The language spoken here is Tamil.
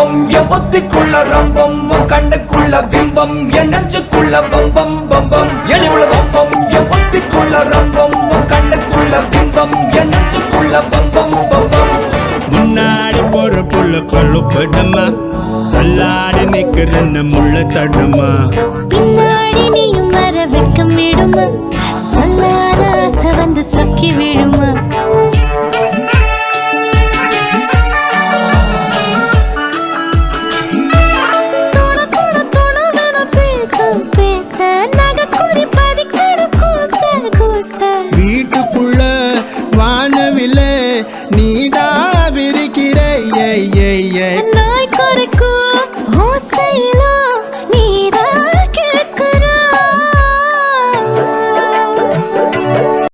பம்பம் என் ஒத்திக்குள்ள ரம்பம் உன் கண்ணுக்குள்ள பிம்பம் என் நெஞ்சுக்குள்ள பம்பம் பம்பம் எளிவுள்ள பம்பம் என் ஒத்திக்குள்ள ரம்பம் உன் கண்ணுக்குள்ள பிம்பம் என் நெஞ்சுக்குள்ள பம்பம் பம்பம் முன்னாடி போற புள்ள பழுப்படமா தள்ளாடி நிக்கிற முள்ள தடுமா பின்னாடி நீயும் வர வெட்கம் விடுமா சொல்லாத ஆசை வந்து சொக்கி விடுமா வீட்டுக்குள்ள